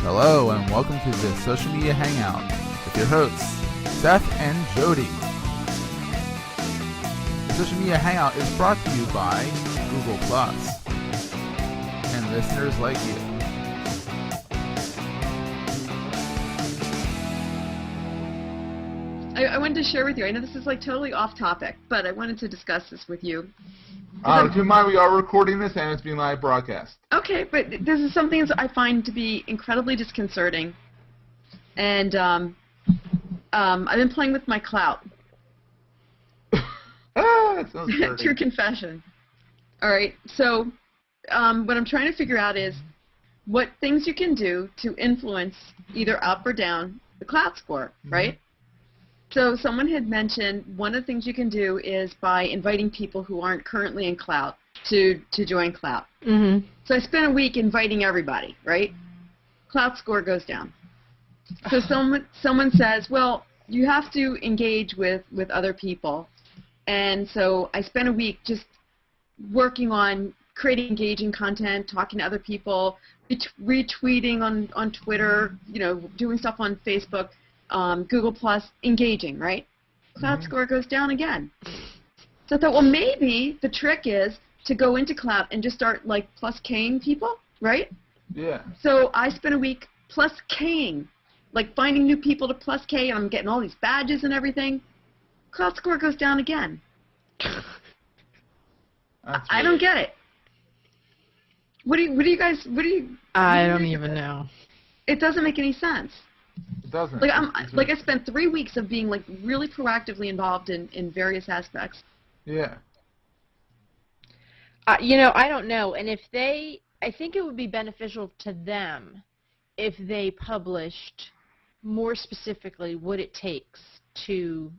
Hello and welcome to the Social Media Hangout with your hosts, Seth and Jody. The Social Media Hangout is brought to you by Google Plus and listeners like you. I wanted to share with you, I know this is like totally off topic, but I wanted to discuss this with you. Keep in mind we are recording this and it's being live broadcast. Okay, but this is something that I find to be incredibly disconcerting. And I've been playing with my clout. That sounds dirty. True confession. All right, so what I'm trying to figure out is what things you can do to influence either up or down the clout score, right? So someone had mentioned one of the things you can do is by inviting people who aren't currently in Clout to join Clout. Mm-hmm. So I spent a week inviting everybody, right? Clout score goes down. So someone says, well, you have to engage with other people. And so I spent a week just working on creating engaging content, talking to other people, retweeting on Twitter, doing stuff on Facebook. Google Plus, engaging, right? Clout score goes down again. So I thought, well, maybe the trick is to go into Clout and just start, like, plus K-ing people, right? Yeah. So I spent a week plus K-ing, like finding new people to plus K, and I'm getting all these badges and everything. Clout score goes down again. I don't get it. What do you guys? I don't even know. It doesn't make any sense. It doesn't. I spent 3 weeks of being like really proactively involved in various aspects. Yeah. I don't know. And I think it would be beneficial to them if they published more specifically what it takes to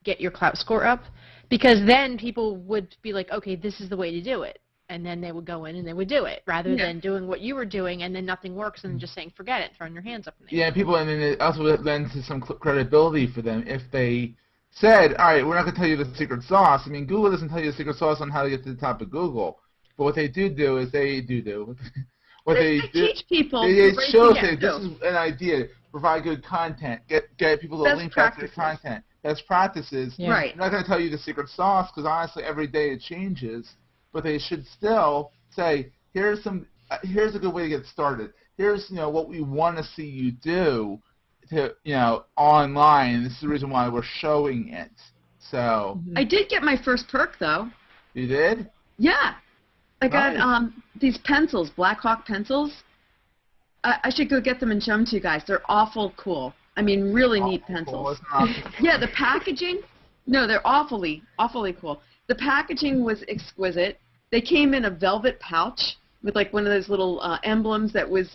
get your clout score up, because then people would be like, okay, this is the way to do it. And then they would go in and they would do it, rather than doing what you were doing and then nothing works and just saying, forget it, throwing your hands up in the air. Yeah, people, and then it also lends to some credibility for them if they said, all right, we're not going to tell you the secret sauce. I mean, Google doesn't tell you the secret sauce on how to get to the top of Google. But what they do is they teach people. They show, say, this is an idea, provide good content, get people to link back to the content. Best practices. Yeah. Right. I'm not going to tell you the secret sauce because honestly, every day it changes. But they should still say, here's a good way to get started. Here's what we want to see you do to online. This is the reason why we're showing it. So I did get my first perk though. You did? Yeah, I got Nice. These pencils, Black Hawk pencils. I should go get them and show them to you guys. They're awful cool. I mean, really neat pencils. Cool. Yeah, the packaging. No, they're awfully cool. The packaging was exquisite. They came in a velvet pouch with like one of those little emblems that was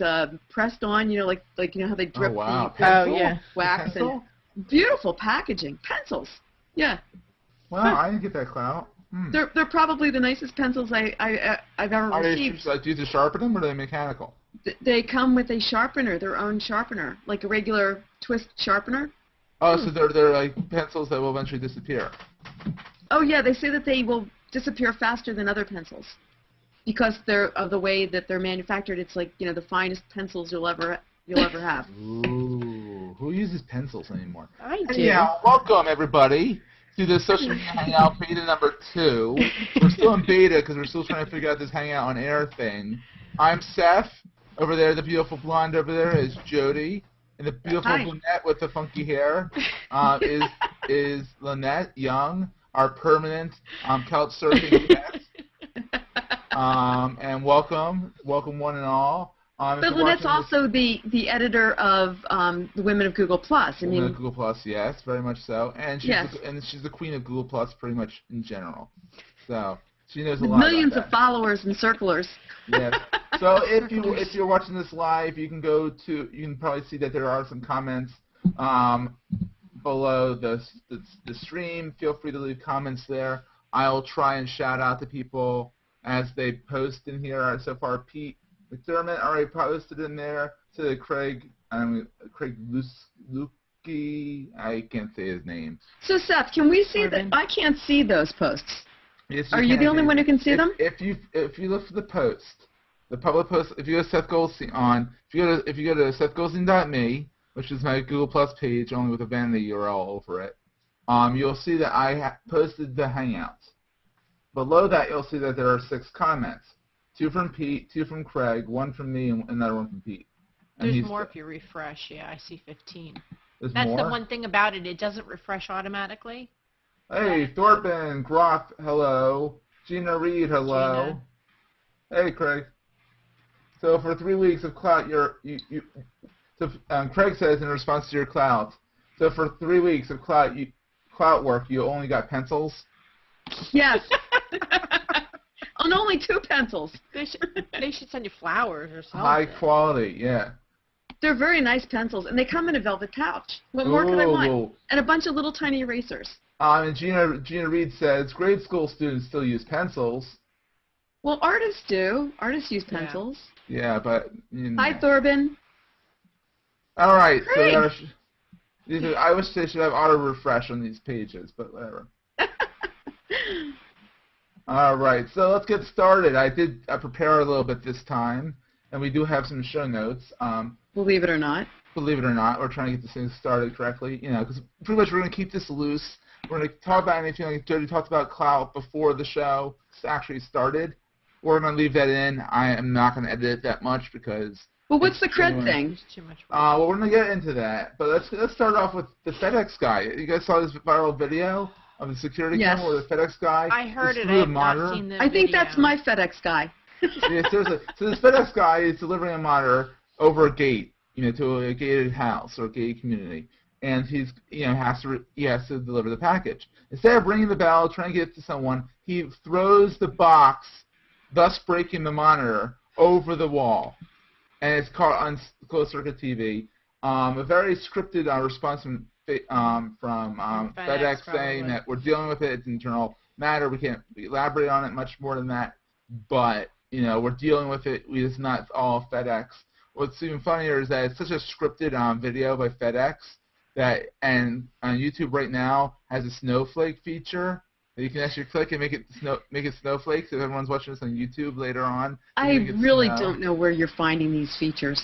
pressed on, like how they drip wow. the Oh, yeah. wax Pencil? and beautiful packaging. Pencils. Yeah. Wow, I didn't get that clout. They're probably the nicest pencils I've ever Are they received. do you have to sharpen them or are they mechanical? They come with a sharpener, their own sharpener, like a regular twist sharpener. Oh, so they're like pencils that will eventually disappear. Oh yeah, they say that they will disappear faster than other pencils because they're of the way that they're manufactured. It's like the finest pencils you'll ever have. Ooh, who uses pencils anymore? I do. Yeah, welcome everybody to the Social Media Hangout beta number 2. We're still in beta because we're still trying to figure out this Hangout on Air thing. I'm Seth. Over there, the beautiful blonde over there is Jody. And the beautiful brunette with the funky hair is Lynette Young, our permanent couch surfing guest. And welcome one and all. But Lynette's also the editor of the Women of Google Plus. Women of Google Plus, yes, very much so. And she's the queen of Google Plus pretty much in general. So she knows a lot millions about of followers and circlers. Yes. So if you're watching this live, you can probably see that there are some comments below the stream. Feel free to leave comments there. I'll try and shout out to people as they post in here. So far, Pete McDermott already posted in there. To Craig Lukey, I can't say his name. So Seth, can we see that? I can't see those posts. Yes, Are you the only one who can see them? If you look for the post, The public post. If you go to Seth Goldstein if you go to SethGoldstein.me, which is my Google Plus page, only with a vanity URL over it, you'll see that I posted the Hangouts. Below that, you'll see that there are 6 comments: 2 from Pete, 2 from Craig, 1 from me, and another 1 from Pete. And There's more if you refresh. Yeah, I see 15. There's That's more? the one thing about it. It doesn't refresh automatically. Hey, Thorpen, Groff, hello. Gina Reed, hello. Gina. Hey, Craig. So for 3 weeks of clout, Craig says in response to your clout, so for 3 weeks of clout work, you only got pencils? Yes. And only 2 pencils. They should send you flowers or something. High quality, yeah. They're very nice pencils, and they come in a velvet pouch. What more could I want? And a bunch of little tiny erasers. And Gina Reed says, grade school students still use pencils. Well, artists do. Artists use pencils. Yeah, but... Hi, Thorben. All right. Craig. So I wish they should have auto-refresh on these pages, but whatever. All right, so let's get started. I did prepare a little bit this time, and we do have some show notes. Believe it or not. Believe it or not, we're trying to get this thing started correctly, because pretty much we're going to keep this loose. We're going to talk about anything like Jody talked about clout before the show actually started. We're going to leave that in. I am not going to edit it that much because... Well, what's the cred thing? It's too much work. Well, we're going to get into that, but let's start off with the FedEx guy. You guys saw this viral video of the security camera where the FedEx guy... I heard it. I have not seen the video. I think that's my FedEx guy. Yeah, seriously. So this FedEx guy is delivering a monitor over a gate, to a gated house or a gated community, and he's, he has to deliver the package. Instead of ringing the bell, trying to get it to someone, he throws the box, thus breaking the monitor over the wall, and it's caught on closed circuit TV. A very scripted response from FedEx saying that we're dealing with it. It's an internal matter. We can't elaborate on it much more than that. But we're dealing with it. It's not all FedEx. What's even funnier is that it's such a scripted video by FedEx and on YouTube right now has a snowflake feature that you can actually click and make it snowflakes. If everyone's watching this on YouTube later on, I really don't know where you're finding these features.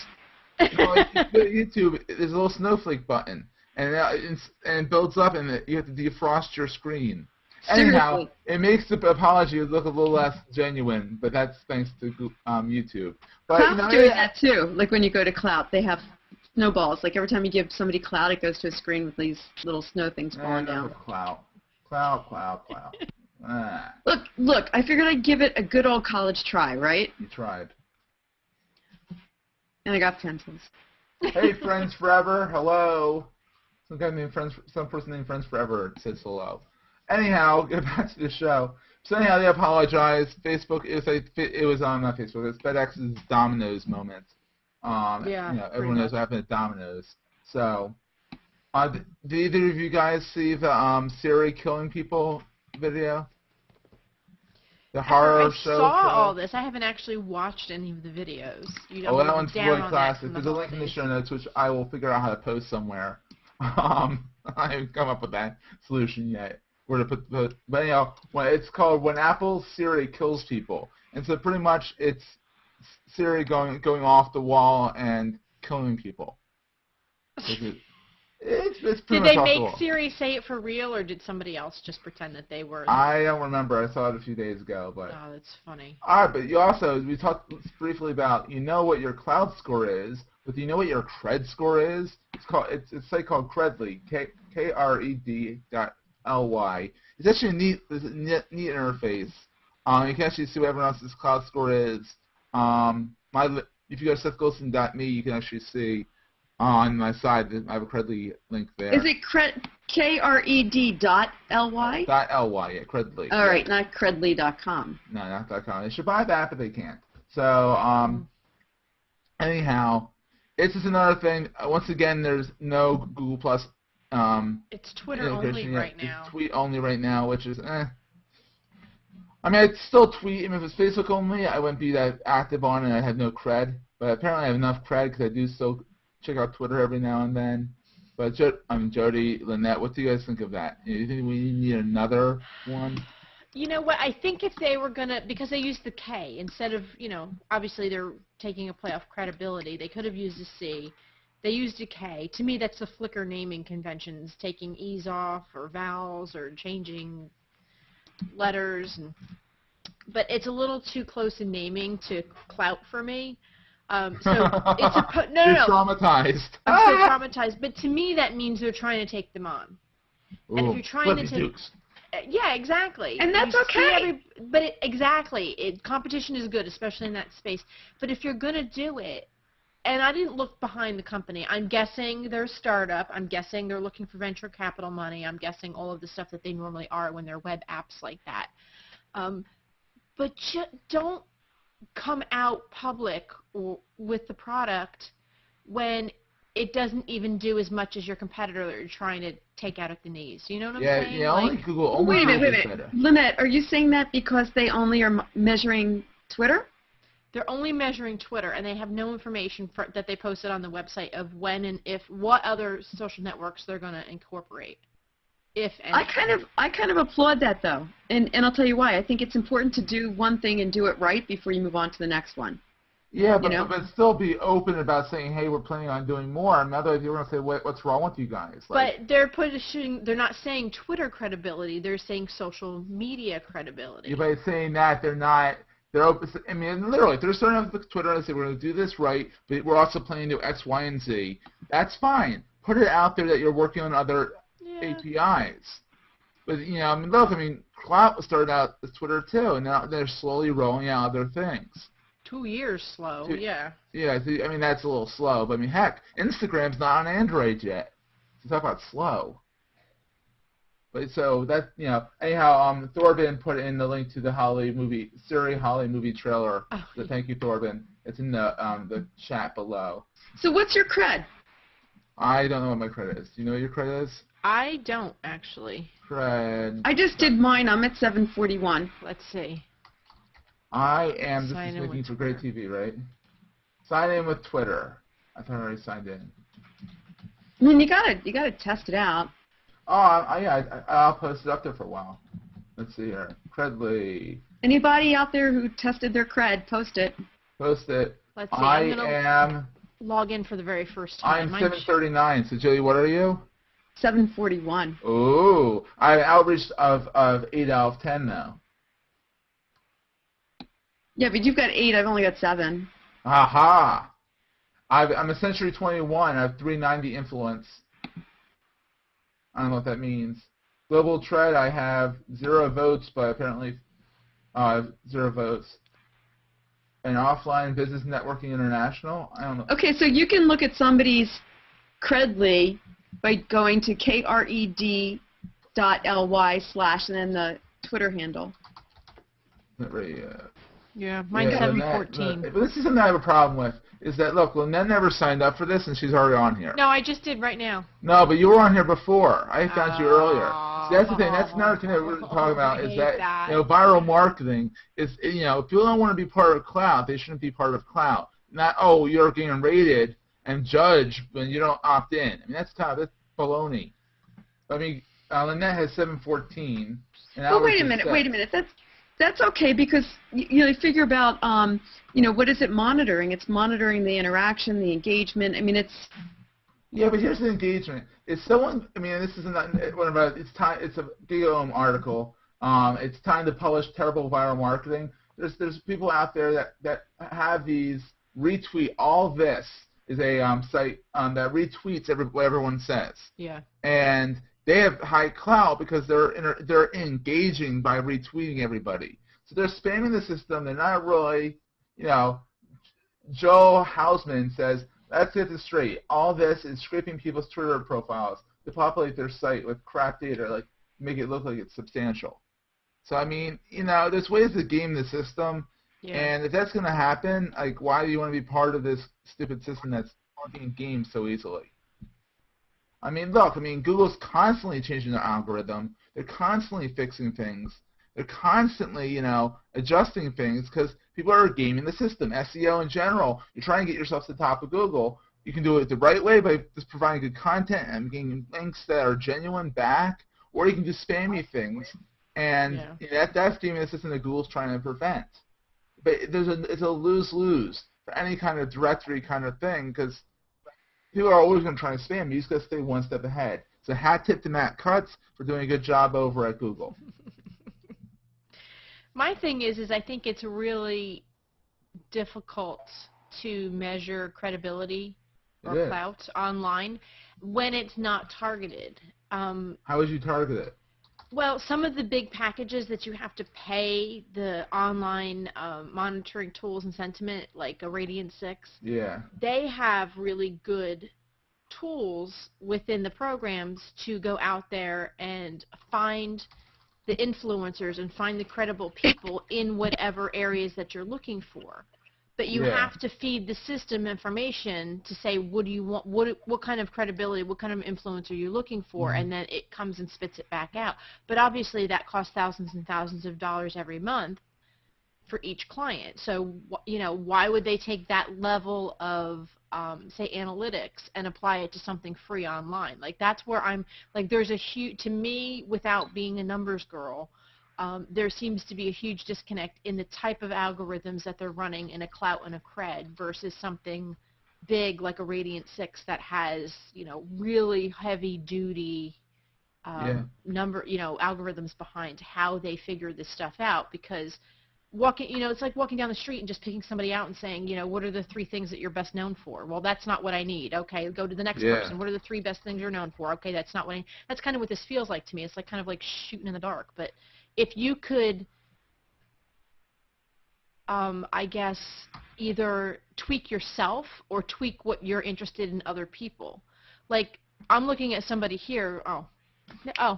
Well, if you go to YouTube, there's a little snowflake button, and it builds up, and you have to defrost your screen. Anyhow, Seriously. it makes the apology look a little less genuine, but that's thanks to YouTube. But Clout's doing that too. Like when you go to Clout, they have snowballs. Like every time you give somebody Clout, it goes to a screen with these little snow things falling down. Clout. Look, I figured I'd give it a good old college try, right? You tried. And I got pencils. Hey, Friends Forever, hello. Some person named Friends Forever says hello. Anyhow, get back to the show. So anyhow, they apologized. Facebook, it was not Facebook. It's FedEx's Domino's moment. Everyone knows what happened at Domino's. So, did either of you guys see the Siri killing people video? The horror show? I saw all this. I haven't actually watched any of the videos. That one's really classic. There's a link in the show notes, which I will figure out how to post somewhere. I haven't come up with that solution yet. Where to put but anyhow, it's called When Apple Siri Kills People, and so pretty much it's Siri going off the wall and killing people. It's pretty did much they off the make wall. Siri say it for real, or did somebody else just pretend that they were? I don't remember. I saw it a few days ago, but. Oh, that's funny. All right, but we talked briefly about what your cloud score is, but do you know what your cred score is? It's a site called Credly, KRED.ly. It's actually a neat interface. You can actually see what everyone else's cloud score is. If you go to SethGoldstein.me, you can actually see on my side that I have a Credly link there. Is it KRED.ly? .ly, yeah, Credly. All right, not Credly.com. No, not .com. They should buy that, but they can't. So, anyhow, it's just another thing. Once again, there's no Google Plus. It's Twitter only right now. It's tweet only right now, which is I mean, I'd still tweet. Even if it's Facebook only, I wouldn't be that active on it. And I have no cred. But apparently I have enough cred because I do still check out Twitter every now and then. But Jody, Lynette, what do you guys think of that? Do you think we need another one? You know what? I think if they were gonna, because they used the K instead of, obviously they're taking a play off credibility. They could have used a C. They used a K. To me, that's the Flickr naming conventions, taking E's off or vowels or changing letters. But it's a little too close in naming to clout for me. So it's a no. You're traumatized. I'm so traumatized. But to me, that means they're trying to take them on. Ooh, and if you're trying to Dukes. Yeah, exactly. And that's okay. Exactly. Competition is good, especially in that space. But if you're going to do it, and I didn't look behind the company. I'm guessing they're a startup. I'm guessing they're looking for venture capital money. I'm guessing all of the stuff that they normally are when they're web apps like that. But don't come out public with the product when it doesn't even do as much as your competitor that you're trying to take out at the knees. You know what I'm saying? Yeah, only Google. Only wait a minute. Lynette, are you saying that because they only are measuring Twitter? They're only measuring Twitter, and they have no information that they posted on the website of when and if what other social networks they're going to incorporate, if any. I kind of applaud that though, and I'll tell you why. I think it's important to do one thing and do it right before you move on to the next one. Yeah, but still be open about saying, hey, we're planning on doing more. And otherwise, you're going to say, what's wrong with you guys? But they're not saying Twitter credibility. They're saying social media credibility. Yeah, by saying that, they're not. They're open. I mean, literally, if they're starting off with Twitter and say we're going to do this right, but we're also planning to do X, Y, and Z. That's fine. Put it out there that you're working on other APIs. But Clout started out as Twitter too, and now they're slowly rolling out other things. 2 years slow, yeah. Yeah, I mean, that's a little slow. But, I mean, heck, Instagram's not on Android yet. So talk about slow. But so that, anyhow, Thorben put in the link to the Siri Holly movie trailer. Oh. So thank you, Thorben. It's in the chat below. So what's your cred? I don't know what my cred is. Do you know what your cred is? I don't, actually. Cred. I just did mine. I'm at 741. Let's see. I am, this is making for great TV, right? Sign in with Twitter. I thought I already signed in. I mean, you gotta test it out. Oh, I'll post it up there for a while. Let's see here. Credly. Anybody out there who tested their cred, post it. Post it. Let's see. I am log in for the very first time. I'm 739. So, Julie, what are you? 741. Ooh. I have an outreach of 8 out of 10 now. Yeah, but you've got 8. I've only got 7. Aha. I'm a Century 21. I have 390 influence. I don't know what that means. Global Tread, I have 0 votes, but apparently 0 votes. And Offline Business Networking International, I don't know. Okay, so you can look at somebody's Credly by going to kred.ly/ and then the Twitter handle. Yeah, mine's 714. But this is something I have a problem with, is that, look, Lynette never signed up for this, and she's already on here. No, I just did right now. No, but you were on here before. I found you earlier. See, that's the thing. That's another thing that we're talking about, is that, viral marketing is, if people don't want to be part of Clout, they shouldn't be part of Clout. Not, oh, you're getting rated and judged when you don't opt in. I mean, that's baloney. I mean, Lynette has 714. Well, wait a minute. That's okay, because you figure about what is it monitoring? It's monitoring the interaction, the engagement. I mean, it's. Yeah, but here's the engagement. If someone, this is not one about. It's time. It's a Gigaom article. It's time to publish terrible viral marketing. There's people out there that have these retweet. All this is a site that retweets what everyone says. Yeah. And they have high clout because they're engaging by retweeting everybody. So they're spamming the system. They're not really, Joe Hausman says, let's get this straight. All this is scraping people's Twitter profiles to populate their site with crap data, like make it look like it's substantial. So, there's ways to game the system. Yeah. And if that's going to happen, like, why do you want to be part of this stupid system that's being gamed so easily? Look, Google's constantly changing their algorithm. They're constantly fixing things. They're constantly, adjusting things because people are gaming the system. SEO in general, you're trying to get yourself to the top of Google. You can do it the right way by just providing good content and getting links that are genuine back, or you can do spammy things And Yeah. that's the immune system that Google's trying to prevent. But it's a lose-lose for any kind of directory kind of thing, because people are always going to try to spam you. You just got to stay one step ahead. So hat tip to Matt Cutts for doing a good job over at Google. My thing is I think it's really difficult to measure credibility or clout online when it's not targeted. How would you target it? Well, some of the big packages that you have to pay, the online monitoring tools and sentiment, like a Radiant 6, they have really good tools within the programs to go out there and find the influencers and find the credible people in whatever areas that you're looking for. But you have to feed the system information to say, what do you want, what kind of credibility, what kind of influence are you looking for, and then it comes and spits it back out. But obviously that costs thousands and thousands of dollars every month for each client. So, why would they take that level of, say, analytics and apply it to something free online? Like, that's where I'm, like, there's a huge, to me, without being a numbers girl, there seems to be a huge disconnect in the type of algorithms that they're running in a clout and a cred versus something big like a Radiant 6 that has, really heavy duty algorithms behind how they figure this stuff out. Because it's like walking down the street and just picking somebody out and saying, what are the 3 things that you're best known for? Well, that's not what I need. Okay, go to the next person. What are the 3 best things you're known for? Okay, that's not what that's kind of what this feels like to me. It's like kind of like shooting in the dark. But if you could, I guess, either tweak yourself or tweak what you're interested in other people. Like, I'm looking at somebody here. Oh,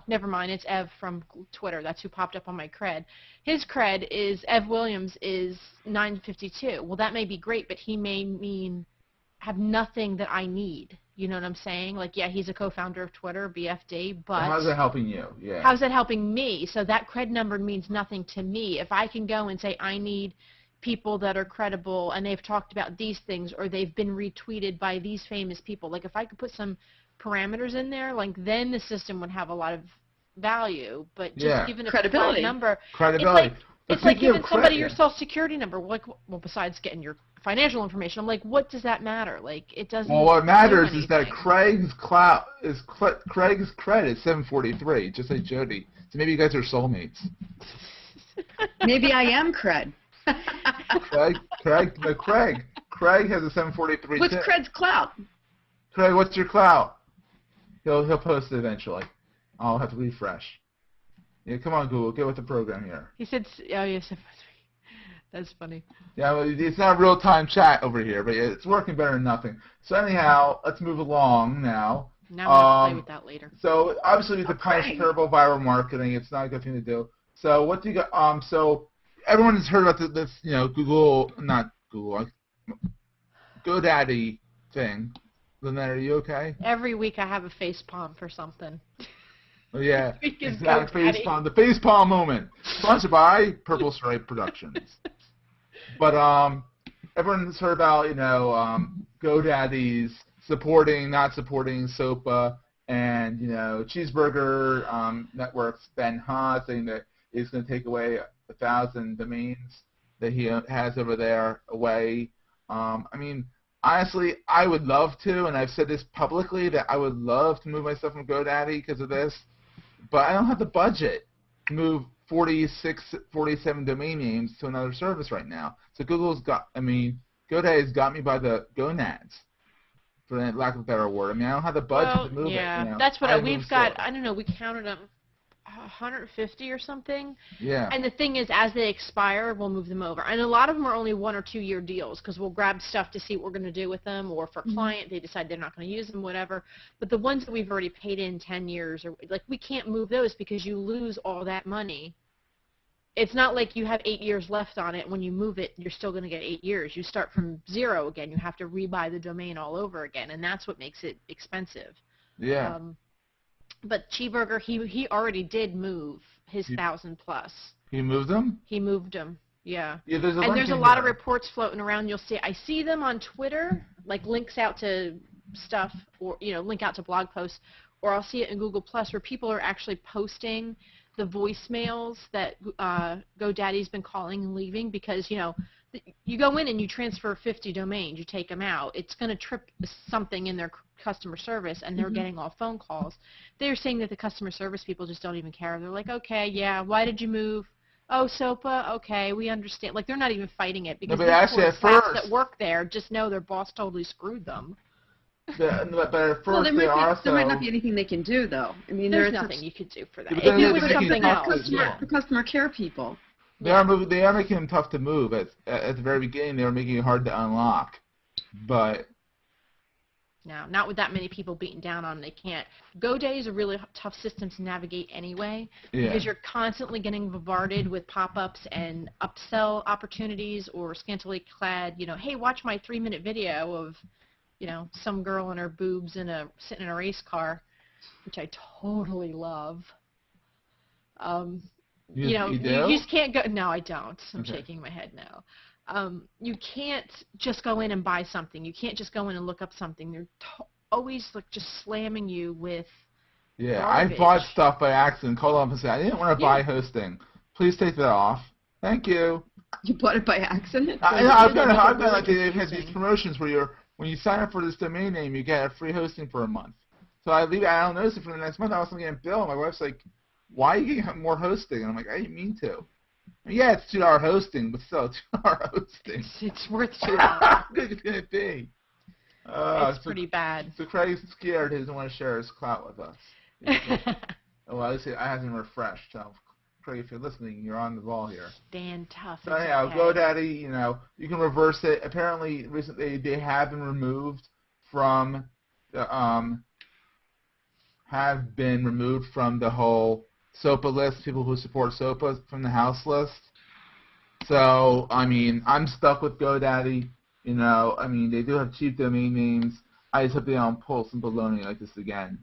never mind. It's Ev from Twitter. That's who popped up on my cred. His cred is, Ev Williams is 952. Well, that may be great, but he may have nothing that I need. You know what I'm saying? Like, yeah, he's a co-founder of Twitter, BFD, but how's it helping you? Yeah. How's that helping me? So that cred number means nothing to me. If I can go and say I need people that are credible and they've talked about these things or they've been retweeted by these famous people, like if I could put some parameters in there, like then the system would have a lot of value. But just giving a credibility number, it's like giving somebody your social security number. Well, besides getting your financial information, I'm like, what does that matter? Like, it doesn't. Well, what matters is that Craig's cred is 743, just like Jody. So maybe you guys are soulmates. Maybe I am cred. Craig has a 743. What's cred's clout? Craig, what's your clout? He'll post it eventually. I'll have to refresh. Yeah, come on, Google, get with the program here. He said, oh, yes, that's funny. Yeah, well, it's not real-time chat over here, but it's working better than nothing. So anyhow, let's move along now. Now we'll have to play with that later. So obviously, with the punish terrible viral marketing, it's not a good thing to do. So what do you got? So everyone has heard about this, GoDaddy thing. Lynette, are you okay? Every week I have a face palm for something. Oh, yeah, exact facepalm. The facepalm moment. Sponsored by Purple Stripe Productions. But everyone's heard about, GoDaddy's not supporting SOPA, and, Cheeseburger Network's Ben Ha saying that he's going to take away 1,000 domains that he has over there away. Honestly, I would love to, and I've said this publicly, that I would love to move myself from GoDaddy because of this. But I don't have the budget to move 47 domain names to another service right now. So GoDaddy's got me by the gonads, for lack of a better word. I don't have the budget to move it. Yeah, that's what we've got. I don't know, we counted them 150 or something. Yeah. And the thing is, as they expire, we'll move them over. And a lot of them are only 1 or 2 year deals because we'll grab stuff to see what we're going to do with them, or for a client, they decide they're not going to use them, whatever. But the ones that we've already paid in 10 years, or like, we can't move those because you lose all that money. It's not like you have 8 years left on it. When you move it, you're still going to get 8 years. You start from 0 again. You have to rebuy the domain all over again, and that's what makes it expensive. Yeah. But Cheeseburger, he already did move his 1,000 plus. He moved them? He moved them, yeah. Yeah, there's a lot of reports floating around. I see them on Twitter, like links out to stuff, or link out to blog posts, or I'll see it in Google Plus where people are actually posting the voicemails that GoDaddy's been calling and leaving, because you go in and you transfer 50 domains, you take them out, it's going to trip something in their customer service, and they're getting all phone calls. They're saying that the customer service people just don't even care. They're like, okay, yeah, why did you move? Oh, SOPA, okay, we understand. Like, they're not even fighting it, because but actually the at staff first, that work there just know their boss totally screwed them. but at first Well, there also might not be anything they can do, though. I mean, There's nothing you could do for that. Yeah, If it was they're something else. The customer care people. They are making them tough to move. At the very beginning, they were making it hard to unlock, but No, not with that many people beating down on them. They can't. GoDaddy is a really tough system to navigate anyway, because you're constantly getting bombarded with pop-ups and upsell opportunities, or scantily clad, hey, watch my 3-minute video of, some girl and her boobs sitting in a race car, which I totally love. you do? You just can't go. No, I don't. I'm Okay. shaking my head no. You can't just go in and buy something. You can't just go in and look up something. They're always like just slamming you with garbage. I bought stuff by accident. Called up and said, I didn't want to buy hosting. Please take that off. Thank you. You bought it by accident? I've done like they've had these promotions where when you sign up for this domain name, you get a free hosting for a month. So I don't notice it for the next month. I was getting a bill, and my wife's like, why are you getting more hosting? And I'm like, I didn't mean to. Yeah, it's $2 hosting, but still, $2 hosting. It's worth $2. How good is it going to be? It's pretty bad. So Craig's scared. He doesn't want to share his clout with us. Well, I hasn't refreshed. So, Craig, if you're listening, you're on the ball here. Stand tough. So anyhow, GoDaddy, you can reverse it. Apparently, recently they have been removed from the whole SOPA list. People who support SOPA from the house list. So I mean, I'm stuck with GoDaddy. I mean, they do have cheap domain names. I just hope they don't pull some baloney like this again.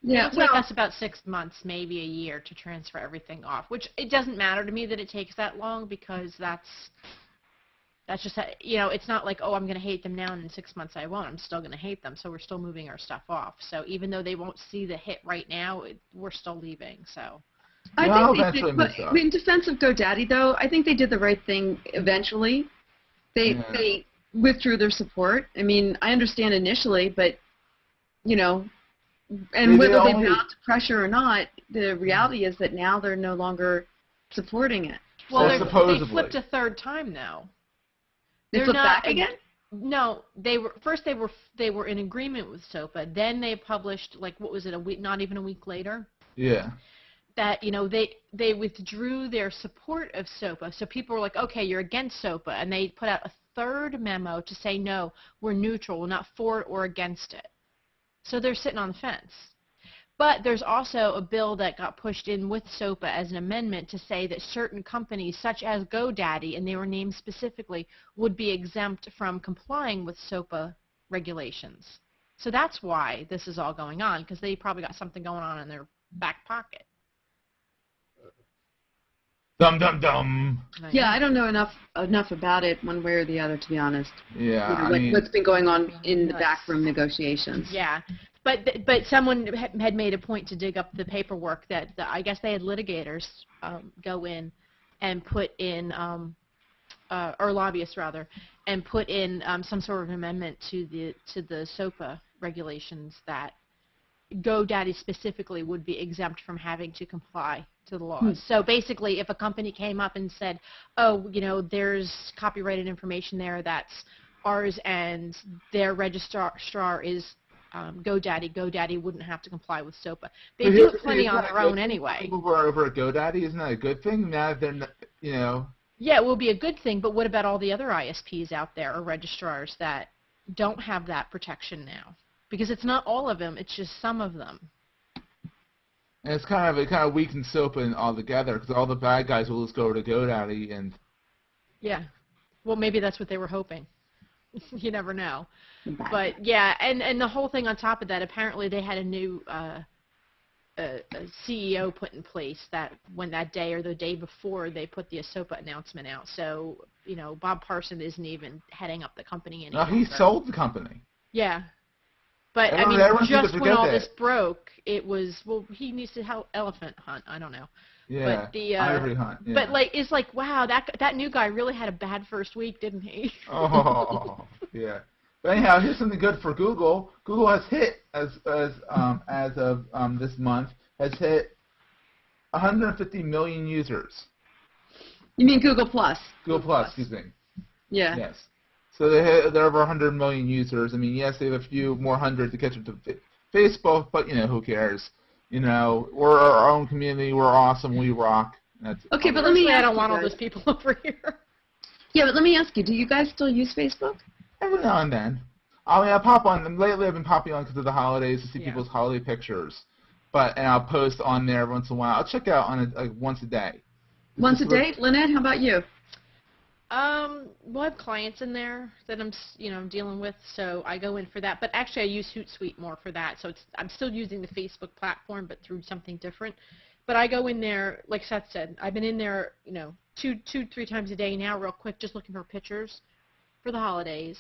Yeah, it'll take us about 6 months, maybe a year, to transfer everything off, which it doesn't matter to me that it takes that long, because that's just, it's not like, oh, I'm going to hate them now and in 6 months I won't. I'm still going to hate them, so we're still moving our stuff off. So even though they won't see the hit right now, we're still leaving, so. I think they did, but in defense of GoDaddy, though, I think they did the right thing eventually. They withdrew their support. I mean, I understand initially, but, and whether they bowed to pressure or not, the reality is that now they're no longer supporting it. Well, they flipped a third time, though. They flipped back again? No, they were in agreement with SOPA. Then they published, like, what was it, a week? Not even a week later. Yeah. That they withdrew their support of SOPA. So people were like, okay, you're against SOPA, and they put out a third memo to say, no, we're neutral, we're not for it or against it. So they're sitting on the fence. But there's also a bill that got pushed in with SOPA as an amendment to say that certain companies, such as GoDaddy, and they were named specifically, would be exempt from complying with SOPA regulations. So that's why this is all going on, because they probably got something going on in their back pocket. Dum dum dum. Yeah, I don't know enough about it one way or the other, to be honest. Yeah, what's been going on in the backroom negotiations. Yeah, but someone had made a point to dig up the paperwork that I guess they had litigators go in and put in, or lobbyists rather, and put in some sort of amendment to the SOPA regulations that GoDaddy specifically would be exempt from having to comply to the laws. So basically, if a company came up and said, oh, there's copyrighted information there that's ours and their registrar is GoDaddy wouldn't have to comply with SOPA. They do it plenty on their own anyway. People who are over at GoDaddy, isn't that a good thing? Now that they're, Yeah, it will be a good thing, but what about all the other ISPs out there or registrars that don't have that protection now? Because it's not all of them, it's just some of them. And it kind of weakens SOPA altogether, because all the bad guys will just go over to GoDaddy and. Yeah, well, maybe that's what they were hoping. You never know. But yeah, and the whole thing on top of that, apparently they had a new a CEO put in place that that day or the day before they put the SOPA announcement out. So Bob Parson isn't even heading up the company anymore. No, he sold the company. Yeah. But I mean, Everyone seems to just when forget all that. this broke, it was, well, he needs to help elephant hunt. I don't know. Yeah, But the ivory hunt. Yeah. but like it's like, wow, that new guy really had a bad first week, didn't he? Oh, yeah. But anyhow, here's something good for Google. Google has hit as of this month has hit 150 million users. You mean Google Plus? Google Plus, excuse me. Yeah. Yes. So they're over 100 million users. I mean, yes, they have a few more hundred to catch up to Facebook, but who cares? We're our own community. We're awesome. We rock. That's Okay, but let me ask I don't you want all guys. those people over here. Yeah, but let me ask you, do you guys still use Facebook? every now and then. I mean, I pop on. Lately, I've been popping on because of the holidays to see Yeah. people's holiday pictures. And I'll post on there once in a while. I'll check out on it like once a day. Once a day? Lynette, how about you? Well, I have clients in there that I'm dealing with, so I go in for that. But actually, I use Hootsuite more for that. So I'm still using the Facebook platform, but through something different. But I go in there, like Seth said, I've been in there, 3 times a day now, real quick, just looking for pictures for the holidays.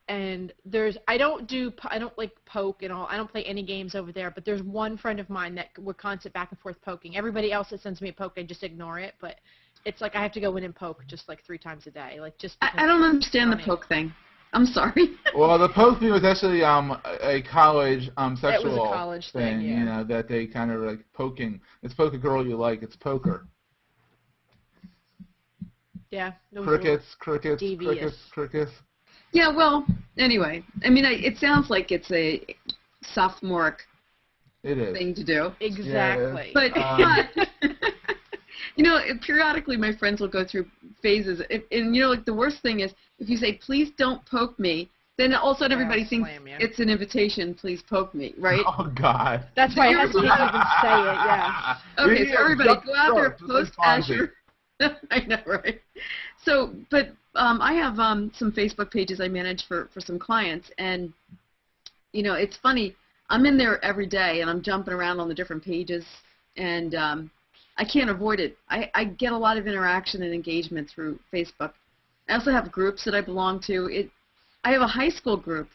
And I don't like poke and all. I don't play any games over there. But there's one friend of mine that we're constant back and forth poking. Everybody else that sends me a poke, I just ignore it. But it's like I have to go in and poke just like 3 times a day, like just. I don't understand the poke thing. I'm sorry. Well, the poke thing was actually a college sexual It was a college thing, yeah. that they kind of like poking. It's poke a girl you like. It's poker. Yeah. Crickets. Yeah, well, anyway, I mean, it sounds like it's a sophomoric It is. thing to do. Exactly. But, periodically my friends will go through phases. And like the worst thing is if you say, please don't poke me, then all of a sudden everybody thinks it's an invitation, please poke me, right? Oh, God. That's why I hesitate to even say it, yeah. Okay, so everybody go out there, post as your... I know, right? So, but I have some Facebook pages I manage for some clients, and, it's funny. I'm in there every day, and I'm jumping around on the different pages, and I can't avoid it. I get a lot of interaction and engagement through Facebook. I also have groups that I belong to. I have a high school group,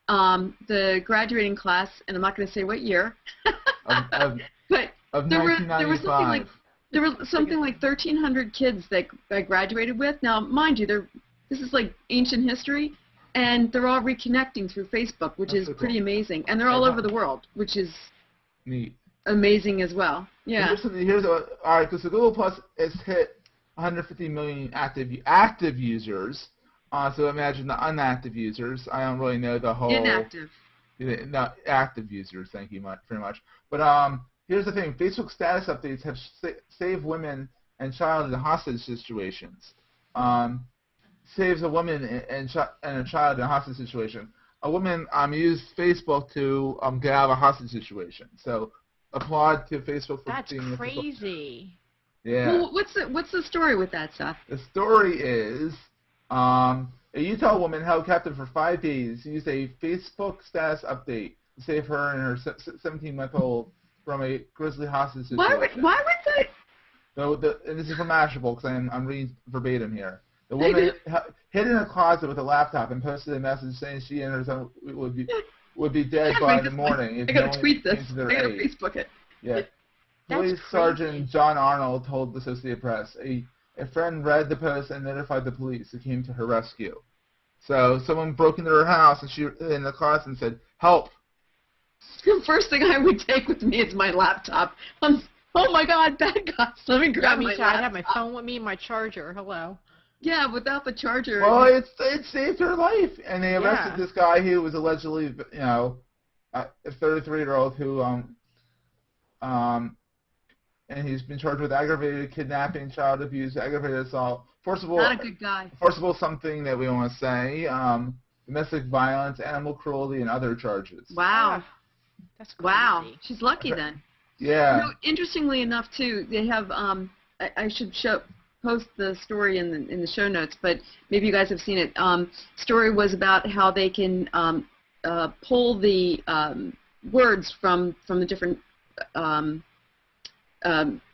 the graduating class, and I'm not going to say what year, of but there was something like 1,300 kids that I graduated with. Now, mind you, this is like ancient history, and they're all reconnecting through Facebook, which is pretty amazing. And they're all over the world, which is neat. Amazing as well. Yeah. All right, because the Google Plus has hit 150 million active users. So imagine the inactive users. I don't really know the whole. Inactive. No, active users. Thank you very much. But here's the thing: Facebook status updates have saved women and child in hostage situations. Saves a woman and a child in a hostage situation. A woman used Facebook to get out of a hostage situation. So applaud to Facebook for That's being crazy. Yeah. Well, what's the story with that, Seth? The story is a Utah woman held captive for 5 days used a Facebook status update to save her and her 17-month-old from a grisly hostage situation. Why would they? So and this is from Mashable because I'm reading verbatim here. The woman hid in a closet with a laptop and posted a message saying she and her son would be dead by the morning. I gotta tweet this. I gotta aid. Facebook it. Yeah. Police Sergeant John Arnold told the Associated Press. A friend read the post and notified the police, who came to her rescue. So someone broke into her house and she in the closet and said, "Help!" The first thing I would take with me is my laptop. Oh my God, bad guys! Let me grab my laptop. I have my phone with me and my charger. Hello. Yeah, without the charger. Well, it saved her life, and they arrested this guy who was allegedly, a 33-year-old who, and he's been charged with aggravated kidnapping, child abuse, aggravated assault, forcible. Not a good guy. Forcible something that we don't want to say, domestic violence, animal cruelty, and other charges. Wow. That's crazy. Wow. She's lucky then. Yeah. Interestingly enough, too, they have. I should post the story in the show notes, but maybe you guys have seen it. Story was about how they can pull the words from the different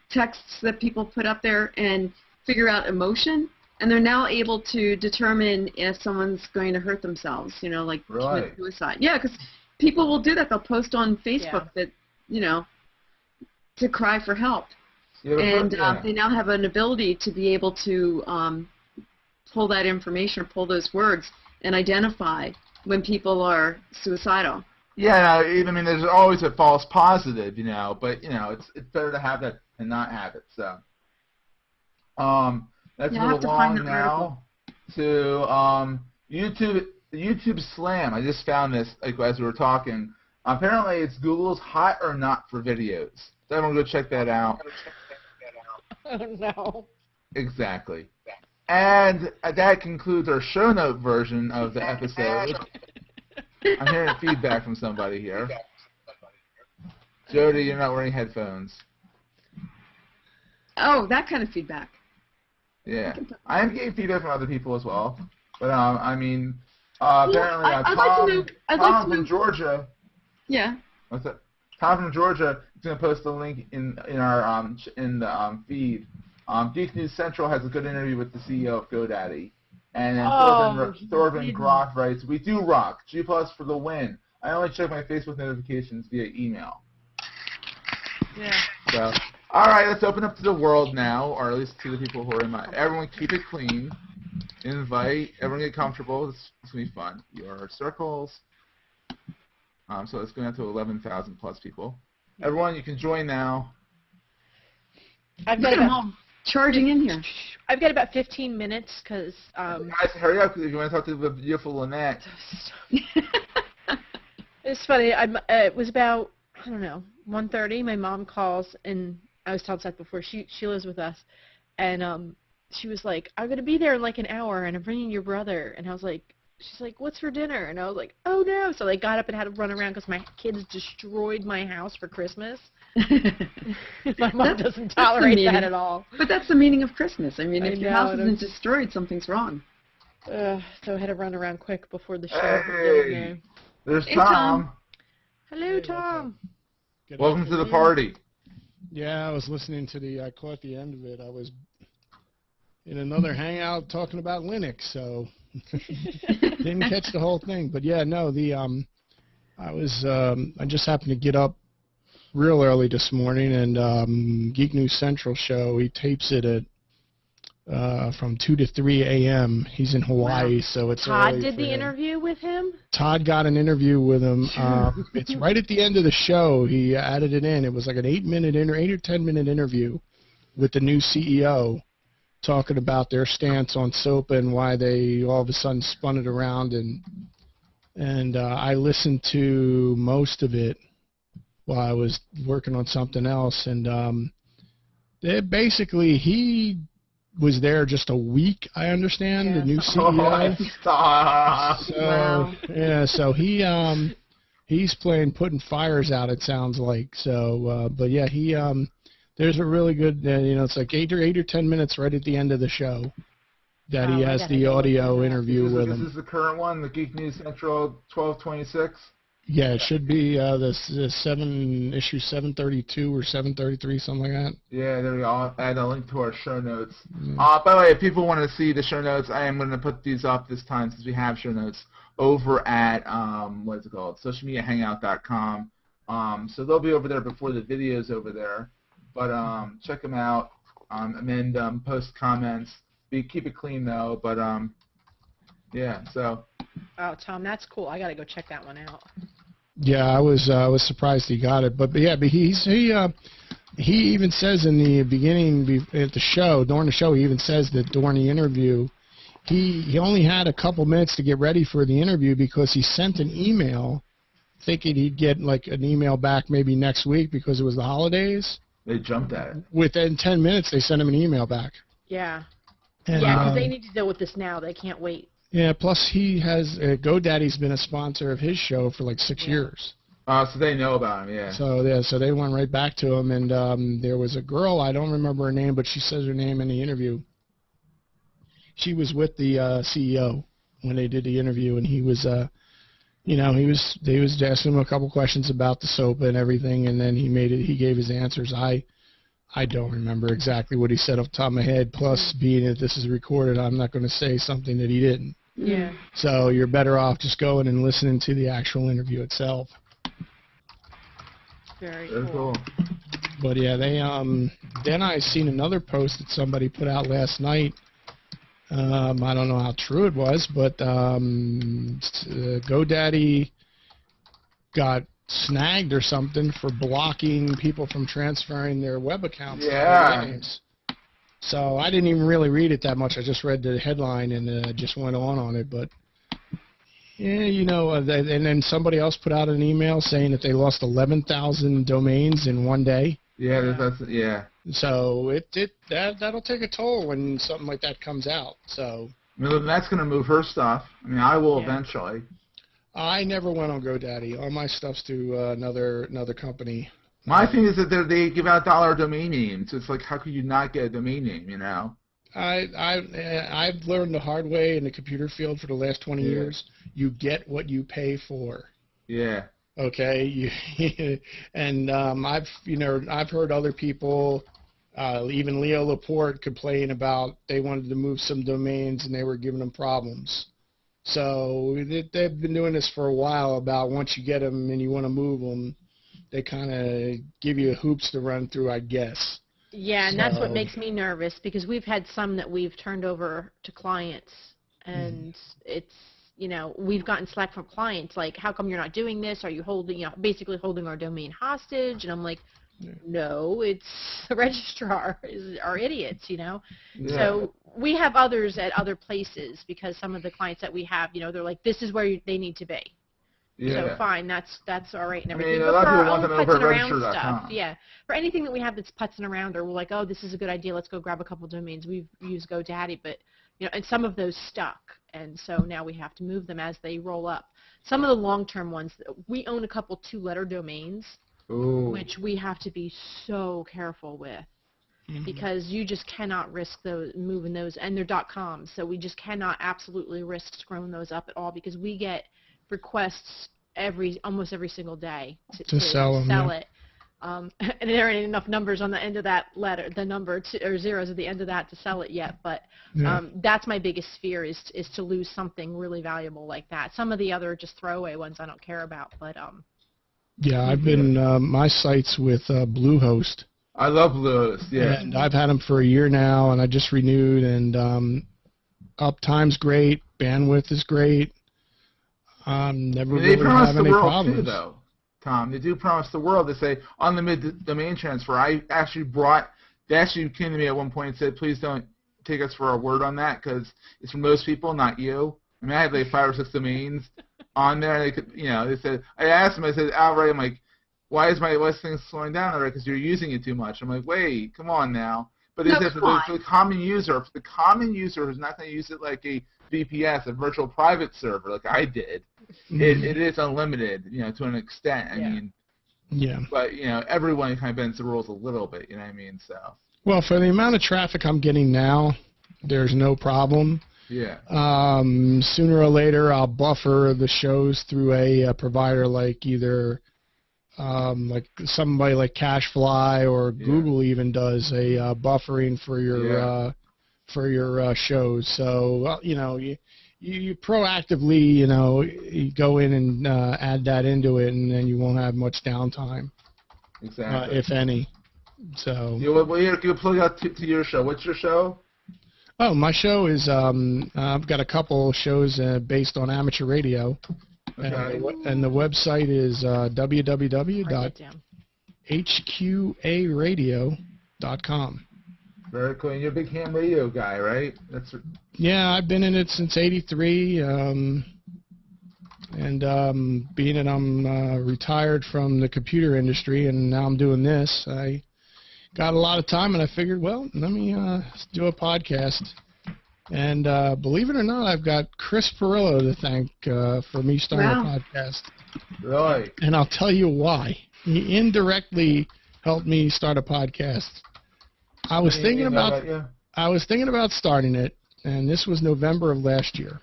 texts that people put up there and figure out emotion And they're now able to determine if someone's going to hurt themselves, like Right. commit suicide. Yeah, because people will do that. They'll post on Facebook that, to cry for help. Yeah, And yeah. they now have an ability to be able to pull that information or pull those words and identify when people are suicidal. Yeah, I mean, there's always a false positive, but it's better to have that than not have it. So, that's a little long now. To YouTube Slam. I just found this as we were talking. Apparently, it's Google's hot or not for videos. So everyone go check that out. Oh no. Exactly. And that concludes our show note version of the episode. I'm hearing feedback from somebody here. Jody, you're not wearing headphones. Oh, that kind of feedback. Yeah. I am getting feedback from other people as well. But, apparently Tom from Georgia. Yeah. What's that? Tom from Georgia is going to post a link in our in the feed. Geek News Central has a good interview with the CEO of GoDaddy. And then Thorvin Groff writes, "We do rock. G+ for the win. I only check my Facebook notifications via email." Yeah. So, all right, let's open up to the world now, or at least to the people who are in my. Everyone keep it clean. Invite. Everyone get comfortable. It's going to be fun. Your circles. So it's going up to 11,000 plus people. Everyone, you can join now. I've got about charging in here. I've got about 15 minutes because. Guys, hurry up if you want to talk to the beautiful Lynette. It's funny. It was about 1:30. My mom calls, and I was telling Seth before she lives with us, and she was like, "I'm gonna be there in like an hour, and I'm bringing your brother," and I was like. She's like, "What's for dinner?" And I was like, "Oh, no." So I got up and had to run around because my kids destroyed my house for Christmas. My mom doesn't tolerate that at all. But that's the meaning of Christmas. I mean, if your house isn't destroyed, something's wrong. So I had to run around quick before the show. Hey, there's Tom. Hello, Tom. Welcome to the party. Yeah, I was listening to I caught the end of it. I was in another hangout talking about Linux, so... Didn't catch the whole thing, but yeah, no. I just happened to get up real early this morning, and Geek News Central show. He tapes it at from 2 to 3 a.m. He's in Hawaii, so it's Todd early did for the him. interview with him. Todd got an interview with him. It's right at the end of the show. He added it in. It was like an 8 or 10 minute interview with the new CEO. Talking about their stance on SOPA and why they all of a sudden spun it around, and I listened to most of it while I was working on something else, and basically he was there just a week, I understand, the new CEO. So yeah, so he's putting fires out, it sounds like. So but yeah, he there's a really good, it's like 8 or 10 minutes right at the end of the show that he has the audio interview with him. This is the current one, the Geek News Central 1226? Yeah, it should be the issue 732 or 733, something like that. Yeah, there we go. I'll add a link to our show notes. By the way, if people want to see the show notes, I am going to put these up this time since we have show notes over at, what's it called, socialmediahangout.com. So they'll be over there before the video's over there. But check them out, and then post comments. Keep it clean though. But yeah. So. Oh, Tom, that's cool. I gotta go check that one out. Yeah, I was surprised he got it, but he even says in the beginning at the show, during the show, he even says that during the interview, he only had a couple minutes to get ready for the interview because he sent an email, thinking he'd get like an email back maybe next week because it was the holidays. They jumped at it. Within 10 minutes, they sent him an email back. Yeah. And, because they need to deal with this now. They can't wait. Yeah, plus he has, GoDaddy's been a sponsor of his show for like 6 years. So they know about him, yeah. So they went right back to him, and there was a girl, I don't remember her name, but she says her name in the interview. She was with the CEO when they did the interview, and he was, they was asking him a couple questions about the SOPA and everything, and then he gave his answers. I I don't remember exactly what he said off the top of my head. Plus, being that this is recorded, I'm not going to say something that he didn't. Yeah. So you're better off just going and listening to the actual interview itself. Very Very cool. cool. But yeah, they then I seen another post that somebody put out last night. I don't know how true it was, but GoDaddy got snagged or something for blocking people from transferring their web accounts to their names. So I didn't even really read it that much. I just read the headline and just went on it. But yeah, you know, and then somebody else put out an email saying that they lost 11,000 domains in one day. Yeah. So that'll take a toll when something like that comes out. So I mean, that's going to move her stuff. I mean, I will eventually. I never went on GoDaddy. All my stuff's to another company. My thing is that they give out dollar domain names. It's like, how could you not get a domain name, you know? I've learned the hard way in the computer field for the last 20 years. You get what you pay for. Yeah. Okay, and I've heard other people, even Leo Laporte, complain about they wanted to move some domains and they were giving them problems. So they've been doing this for a while. About once you get them and you want to move them, they kind of give you hoops to run through, I guess. Yeah, and that's what makes me nervous, because we've had some that we've turned over to clients, and it's, you know, we've gotten slack from clients like, how come you're not doing this? Are you holding, you know, basically holding our domain hostage? And I'm like, no, it's the registrar are idiots, you know. Yeah. So we have others at other places, because some of the clients that we have, you know, they're like, this is where they need to be. Yeah. So fine, that's all right and everything. I mean, a lot of people want them over at register.com. Yeah, for anything that we have that's putzing around, or we're like, oh, this is a good idea, let's go grab a couple domains. We've used GoDaddy, but you know, and some of those stuck, and so now we have to move them as they roll up. Some of the long-term ones, we own a couple two-letter domains, which we have to be so careful with. Because you just cannot risk those moving those, and they're .com, so we just cannot absolutely risk screwing those up at all, because we get requests almost every single day to sell it. And there ain't enough numbers on the end of that letter, the number or zeros at the end of that to sell it yet. But that's my biggest fear is to lose something really valuable like that. Some of the other just throwaway ones I don't care about, but yeah, I've been my site's with Bluehost. I love Bluehost. Yeah, and I've had them for a year now, and I just renewed. And uptime's great, bandwidth is great. Never really have any problems. Too, though, Tom. They do promise the world. They say unlimited domain transfer. They actually came to me at one point and said, please don't take us for our word on that, because it's for most people, not you. I mean, I had like 5 or 6 domains on there. They could, you know, they said, I asked them, I said outright, I'm like, why is this thing slowing down already? Because you're using it too much. I'm like, wait, come on now. But they said for the common user, who's not going to use it like a VPS, a virtual private server, like I did, it is unlimited, you know, to an extent. I mean, but you know, everyone kind of bends the rules a little bit, you know what I mean? So. Well, for the amount of traffic I'm getting now, there's no problem. Yeah. Sooner or later, I'll buffer the shows through a provider like either. Like somebody like Cashfly or Google even does a buffering for your shows. So you know, you proactively, you know, you go in and add that into it, and then you won't have much downtime, if any. So you plug out to your show. What's your show? Oh, my show is I've got a couple shows based on amateur radio. Okay. And the website is www.hqaradio.com. Very cool. And you're a big ham radio guy, right? Yeah, I've been in it since '83. And being that I'm retired from the computer industry and now I'm doing this, I got a lot of time, and I figured, well, let me do a podcast. And believe it or not, I've got Chris Perillo to thank for me starting a podcast. Really? And I'll tell you why. He indirectly helped me start a podcast. I was thinking about starting it, and this was November of last year.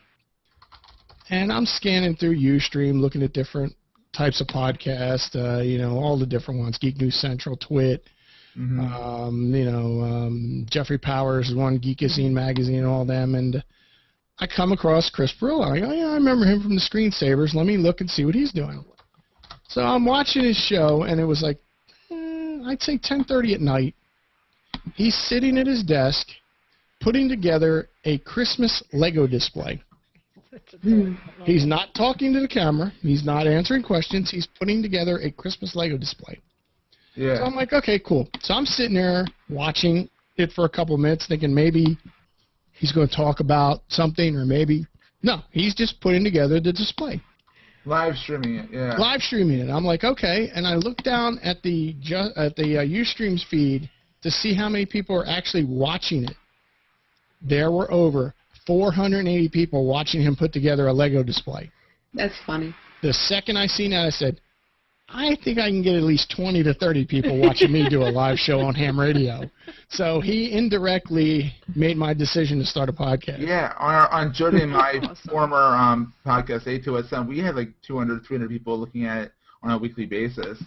And I'm scanning through Ustream, looking at different types of podcasts, you know, all the different ones, Geek News Central, Twit, Jeffrey Powers, one Geekazine magazine, and all them, and I come across Chris Perillo. I go, yeah, I remember him from the Screensavers. Let me look and see what he's doing. So I'm watching his show, and it was like, I'd say 10:30 at night. He's sitting at his desk, putting together a Christmas Lego display. He's not talking to the camera. He's not answering questions. He's putting together a Christmas Lego display. Yeah. So I'm like, okay, cool. So I'm sitting there watching it for a couple of minutes, thinking maybe he's going to talk about something, or maybe no. He's just putting together the display. Live streaming it, yeah. Live streaming it. I'm like, okay, and I look down at the Ustreams feed to see how many people are actually watching it. There were over 480 people watching him put together a Lego display. That's funny. The second I seen that, I said, I think I can get at least 20 to 30 people watching me do a live show on ham radio. So he indirectly made my decision to start a podcast. Yeah, on Jody and my former podcast, A2SM, we had like 200, 300 people looking at it on a weekly basis.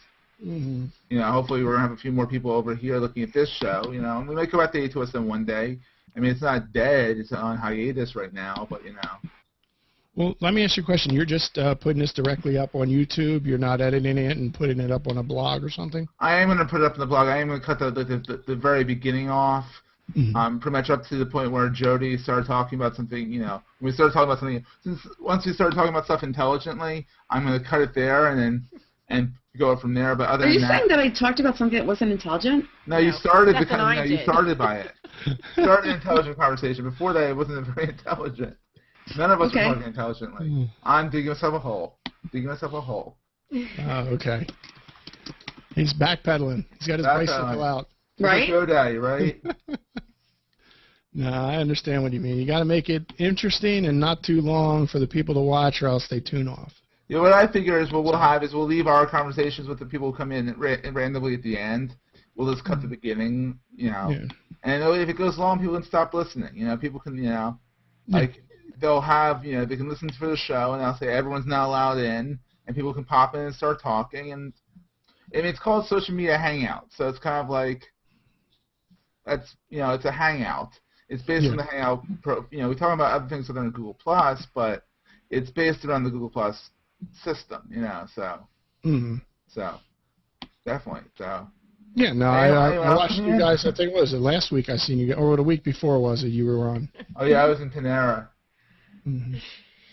Mm-hmm. Hopefully we're going to have a few more people over here looking at this show, and we might go back to A2SM one day. I mean, it's not dead. It's on hiatus right now, but, Well, let me ask you a question. You're just putting this directly up on YouTube? You're not editing it and putting it up on a blog or something? I am going to put it up on the blog. I am going to cut the very beginning off, pretty much up to the point where Jody started talking about something, when we started talking about something, once we started talking about stuff intelligently, I'm going to cut it there and go from there. But other Are you than that, saying that I talked about something that wasn't intelligent? No, you started That's what I you did. started by it. Started an intelligent conversation. Before that, it wasn't very intelligent. None of us were talking intelligently. I'm digging myself a hole. Oh, okay. He's backpedaling. He's got his bicycle out. Right? Go daddy, right? No, I understand what you mean. You got to make it interesting and not too long for the people to watch, or else they tune off. Yeah, what I figure is what we'll have is we'll leave our conversations with the people who come in randomly at the end. We'll just cut the beginning, Yeah. And if it goes long, people can stop listening. People can, like they'll have, they can listen to the show, and they'll say everyone's not allowed in, and people can pop in and start talking. And I mean, it's called social media hangout, so it's kind of like it's a hangout. It's based on the Hangout Pro. We talk about other things other than Google Plus, but it's based around the Google Plus system. So definitely. So yeah, no, I watched you guys. I think what was it last week? I seen you, or the week before was it? You were on. Oh yeah, I was in Panera. Mm-hmm.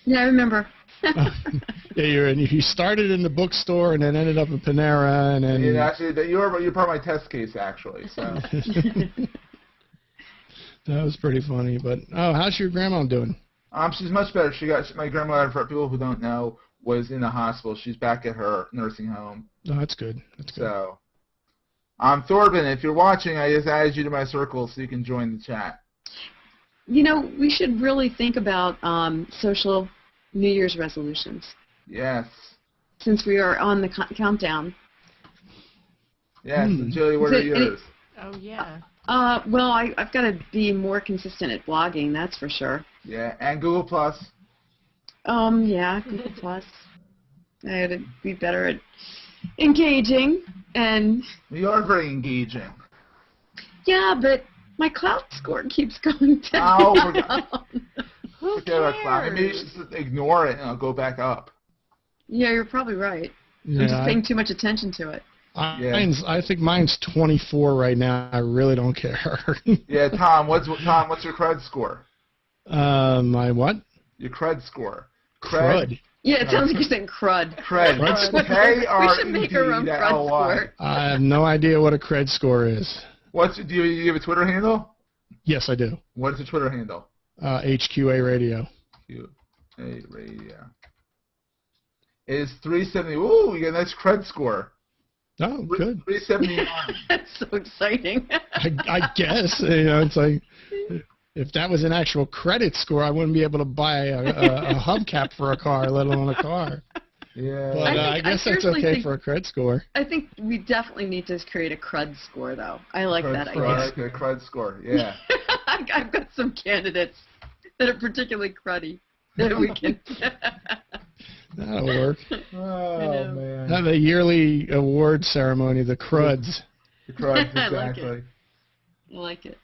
Yeah, I remember. Yeah, you started in the bookstore and then ended up in Panera, and then actually, you're part of my test case actually. So. That was pretty funny. But how's your grandma doing? She's much better. My grandmother, for people who don't know, was in the hospital. She's back at her nursing home. Oh, that's good. That's good. So, Thorben, if you're watching, I just added you to my circle so you can join the chat. We should really think about social New Year's resolutions. Yes. Since we are on the countdown. Yes, Julie, what are yours? Oh, yeah. Well, I've got to be more consistent at blogging, that's for sure. Yeah, and Google Plus. Yeah, Google Plus. I had to be better at engaging, and... You are very engaging. Yeah, but my cloud score keeps going down. Oh, forget about cloud. Maybe you should just ignore it and it'll go back up. Yeah, you're probably right. Yeah, I'm just paying too much attention to it. I think mine's 24 right now. I really don't care. Yeah, Tom, what's your crud score? My what? Your crud score. Crud. Yeah, it sounds like you're saying crud. Cred. We should make our own crud score. I have no idea what a cred score is. Do you have a Twitter handle? Yes, I do. What's the Twitter handle? HQA Radio. QA Radio. It is 370. Ooh, you got a nice cred score. Oh, good. 379. That's so exciting. I guess. It's like... If that was an actual credit score, I wouldn't be able to buy a hubcap for a car, let alone a car. Yeah. But I guess that's okay for a cred score. I think we definitely need to create a crud score, though. I like that idea. I like a crud score, yeah. I've got some candidates that are particularly cruddy that we can... That'll work. Oh, man. Have a yearly award ceremony, the Cruds. Correct, I like exactly. it. I like it.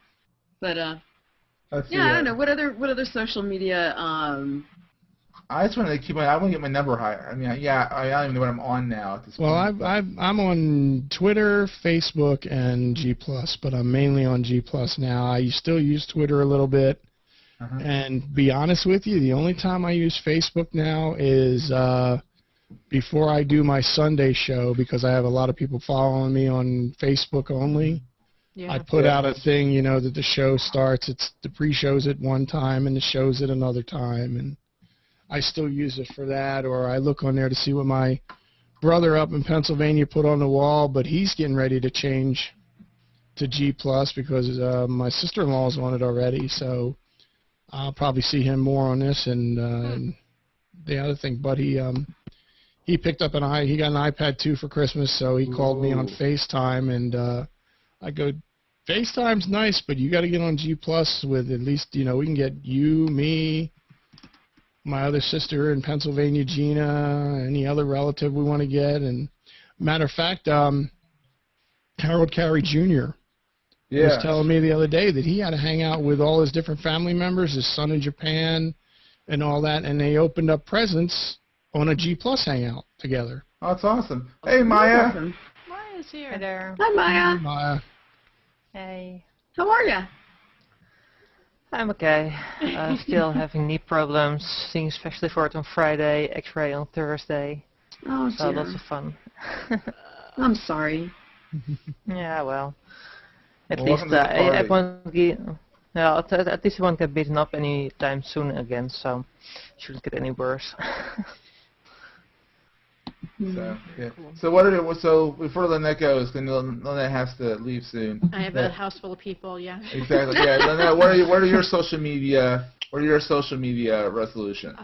But Let's see, yeah, I don't know. What other social media? I just want to keep I want to get my number higher. I mean, yeah, I don't even know what I'm on now at this Well, point. I'm on Twitter, Facebook, and G+, but I'm mainly on G+ now. I still use Twitter a little bit. Uh-huh. And be honest with you, the only time I use Facebook now is before I do my Sunday show, because I have a lot of people following me on Facebook only. Yeah. I put out a thing, that the show starts. It's the pre-show's at one time and the show's at another time, and I still use it for that. Or I look on there to see what my brother up in Pennsylvania put on the wall, but he's getting ready to change to G+ because my sister-in-law's on it already, so I'll probably see him more on this. And the other thing, but he picked up he got an iPad 2 for Christmas, so he called me on FaceTime, and I go, FaceTime's nice, but you got to get on G+ with at least, we can get you, me, my other sister in Pennsylvania, Gina, any other relative we want to get. And matter of fact, Harold Carey Jr. was telling me the other day that he had to hang out with all his different family members, his son in Japan and all that, and they opened up presents on a G+ hangout together. Oh, that's awesome. Hey, Maya. Awesome. Maya's here. Hi there. Hi, Maya. Maya. Hey. How are you? I'm okay. Still having knee problems. Seeing specialty for it on Friday, X-ray on Thursday. Oh, So dear. lots of fun. I'm sorry. Yeah, well. At Well, least welcome to the I party. won't get. Yeah, at least I won't get beaten up anytime soon again. So shouldn't get any worse. So, yeah. So before Lynette goes, then Lynette has to leave soon. I have a house full of people. Yeah. Exactly. Yeah, Lynette, what are your social media? What are your social media resolutions?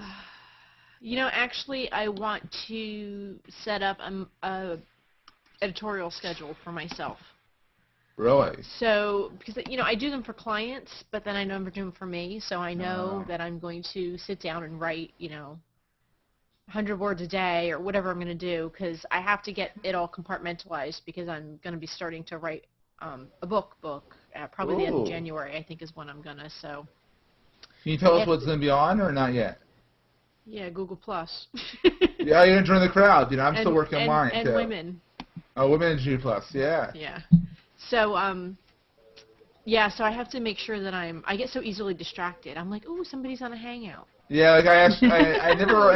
Actually, I want to set up a editorial schedule for myself. Really? So, because I do them for clients, but then I never do them for me. So I know that I'm going to sit down and write, 100 words a day or whatever I'm going to do, because I have to get it all compartmentalized, because I'm going to be starting to write a book probably the end of January, I think, is when I'm going to. So. Can you tell us what's going to be on or not yet? Yeah, Google Plus. Yeah, you're enjoying the crowd. I'm still working on mine and too. women. Oh, women in G+. Yeah. Yeah. So so I have to make sure that I get so easily distracted. I'm like, ooh, somebody's on a Hangout. Yeah, like I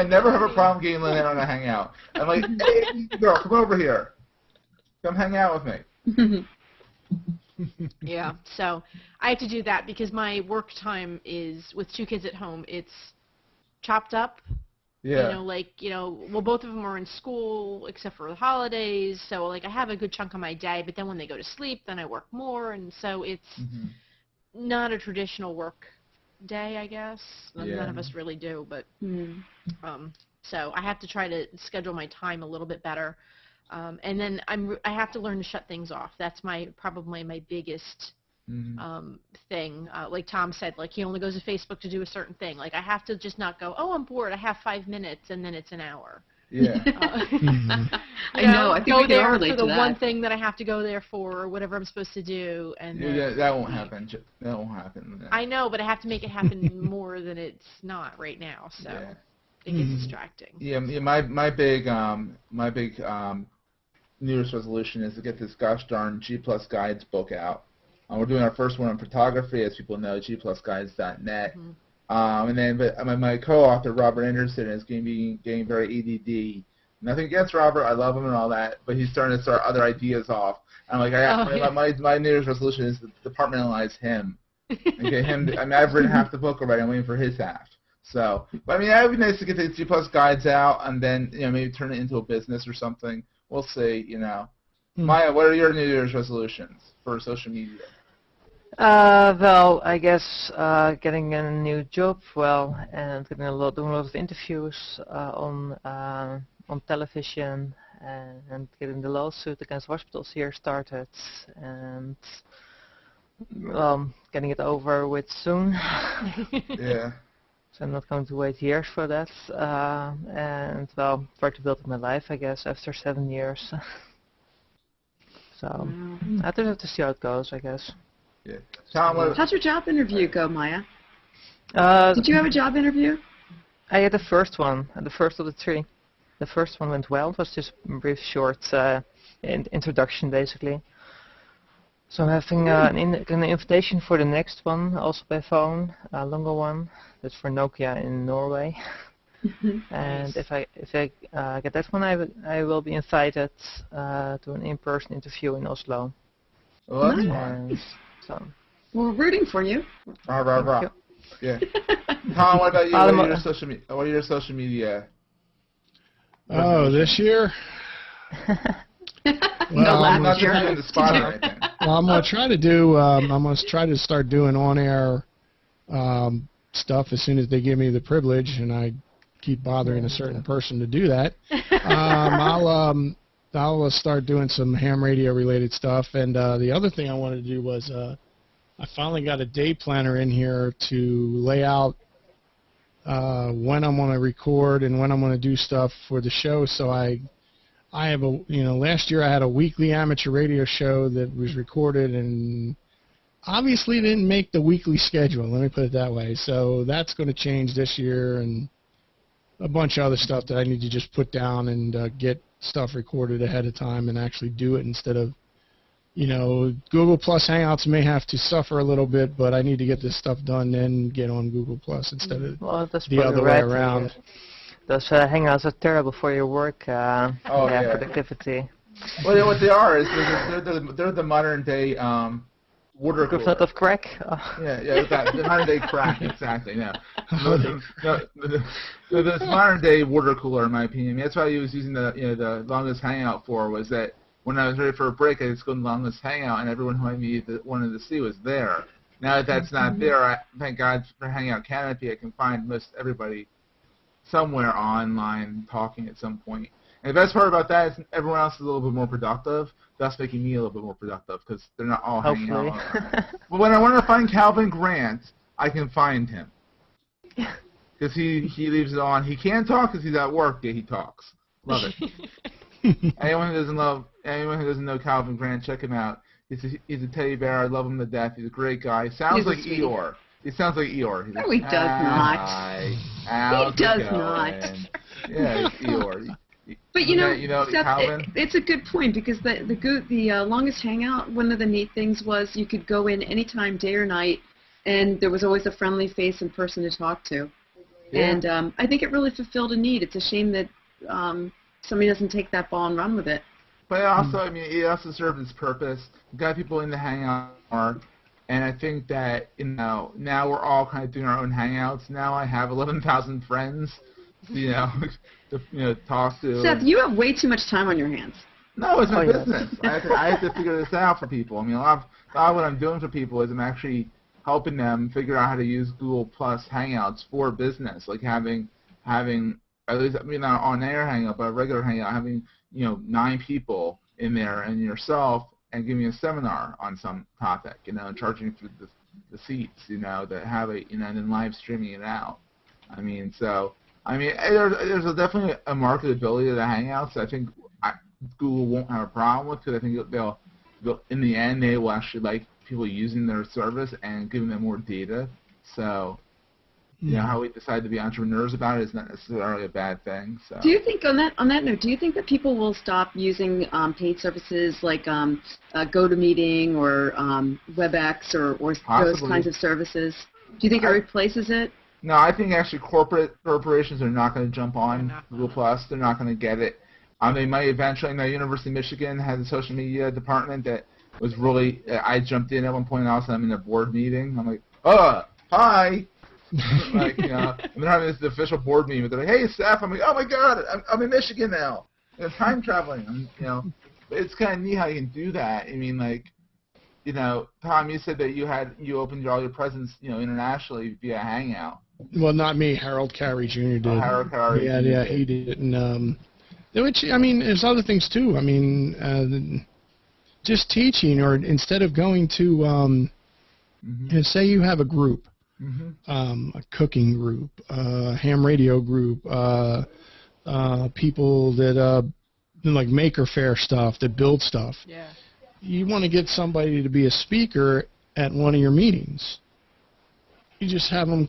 never have a problem getting Lynette on a hangout. I'm like, hey, girl, come over here. Come hang out with me. Yeah, so I have to do that because my work time is, with 2 kids at home, it's chopped up. Yeah. Well, both of them are in school except for the holidays, so I have a good chunk of my day, but then when they go to sleep, then I work more, and so it's not a traditional work day, I guess. None of us really do, but so I have to try to schedule my time a little bit better, and then I have to learn to shut things off. That's probably my biggest thing. Like Tom said, he only goes to Facebook to do a certain thing. I have to just not go, oh, I'm bored, I have 5 minutes, and then it's an hour. Yeah. I know. I think we can all relate to that. Go there for the one thing that I have to go there for, or whatever I'm supposed to do, and then That won't happen. That won't happen. I know, but I have to make it happen more than it's not right now, so it gets distracting. Yeah. My big New Year's resolution is to get this gosh darn G+ Guides book out. We're doing our first one on photography, as people know, gplusguides.net. And then, but my co-author, Robert Anderson, is going to be getting very ADD. Nothing against Robert, I love him and all that, but he's starting to start other ideas off. I'm like, my New Year's resolution is to departmentalize him. And get him. I've written half the book already. I'm waiting for his half. So, but that would be nice to get the G+ Guides out, and then maybe turn it into a business or something. We'll see. Maya, what are your New Year's resolutions for social media? Well, I guess getting a new job, and doing a lot of interviews on television, and getting the lawsuit against hospitals here started, and getting it over with soon. Yeah. So I'm not going to wait years for that, and try to build up my life, I guess, after 7 years. So I just have to see how it goes, I guess. Yeah. Tom, How'd your job interview go, Maya? Uh, Did you have a job interview? I had the first one, the first of the 3. The first one went well. It was just a brief, short introduction, basically. So I'm having an invitation for the next one, also by phone, a longer one. That's for Nokia in Norway. And if I get that one, I will be invited to an in-person interview in Oslo. well, that's Nice. fun. So We're rooting for you. Rah, rah, rah. you. Yeah. Tom, what about you? Follow What are my- your social media? What are your social media? Oh, this year? No, Well, I'm not last year. trying to the spot or anything. Well, I'm gonna try to do. I'm gonna try to start doing on-air stuff as soon as they give me the privilege, and I keep bothering a certain person to do that. I'll start doing some ham radio related stuff, and the other thing I wanted to do was I finally got a day planner in here to lay out when I'm going to record and when I'm going to do stuff for the show. So I have last year I had a weekly amateur radio show that was recorded and obviously didn't make the weekly schedule, let me put it that way. So that's going to change this year, and a bunch of other stuff that I need to just put down and get stuff recorded ahead of time and actually do it instead of, Google Plus Hangouts may have to suffer a little bit, but I need to get this stuff done then get on Google Plus instead of That's the other way around. Those Hangouts are terrible for your work yeah. productivity. Well, what they are is they're the modern day water With a cooler. lot of crack. Yeah, the modern day crack, exactly. No, this modern day water cooler, in my opinion. That's why I was using the longest hangout for, was that when I was ready for a break, I just go to the longest hangout, and everyone who I wanted to see was there. Now that that's not there, thank God for Hangout Canopy, I can find most everybody somewhere online talking at some point. And the best part about that is everyone else is a little bit more productive, thus making me a little bit more productive because they're not all hanging out. Hopefully. But when I want to find Calvin Grant, I can find him. Because he leaves it on. He can't talk because he's at work, yet he talks. Love it. Anyone who doesn't know Calvin Grant, check him out. He's a teddy bear. I love him to death. He's a great guy. Sounds like Eeyore. He sounds like Eeyore. He's No, like, he does not. Hi, He does not. Yeah, it's Eeyore. But Seth, Calvin? it's a good point because the longest hangout, one of the neat things was you could go in anytime, day or night, and there was always a friendly face and person to talk to. Yeah. And I think it really fulfilled a need. It's a shame that somebody doesn't take that ball and run with it. But also, it also served its purpose. We got people in the hangout more, and I think that now we're all kind of doing our own hangouts. Now I have 11,000 friends, to talk to. Seth, you have way too much time on your hands. No, it's my yeah. business. I have to figure this out for people. A lot of what I'm doing for people is I'm actually helping them figure out how to use Google Plus Hangouts for business, like having at least not on air hangout, but a regular hangout, having 9 people in there and yourself, and giving a seminar on some topic, charging for the seats, that have it, and then live streaming it out. There's definitely a marketability to the Hangouts. I think Google won't have a problem with, because I think they'll in the end they will actually like people using their service and giving them more data. So. How we decide to be entrepreneurs about it is not necessarily a bad thing. So. Do you think, on that note, do you think that people will stop using paid services like GoToMeeting or WebEx or those Possibly. kinds of services? Do you think it replaces it? No, I think actually corporations are not going to jump on Google Plus. They're not going to get it. They might eventually. University of Michigan has a social media department that was really. I jumped in at one point. Also, I'm in a board meeting. I'm like, hi. And they're having this official board meeting. They're like, "Hey, Steph." I'm like, "Oh my God, I'm in Michigan now. Time traveling." It's kind of neat how you can do that. Tom, you said that you opened all your presence, internationally via Hangout. Well, not me. Harold Carey Jr. did. Harold Carey. Yeah, he did. And which there's other things too. Just teaching, or instead of going to, say you have a group. A cooking group, ham radio group, people that like Maker Faire stuff, that build stuff. Yeah. you want to get somebody to be a speaker at one of your meetings. You just have them,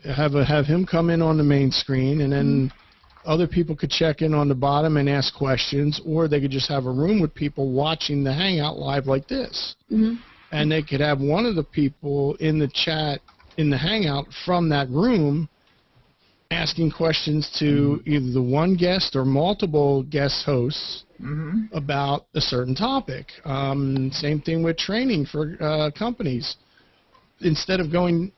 have him come in on the main screen, and then other people could check in on the bottom and ask questions, or they could just have a room with people watching the Hangout live like this. Mm-hmm. And they could have one of the people in the chat in the Hangout from that room asking questions to either the one guest or multiple guest hosts about a certain topic. Same thing with training for companies. Instead of going,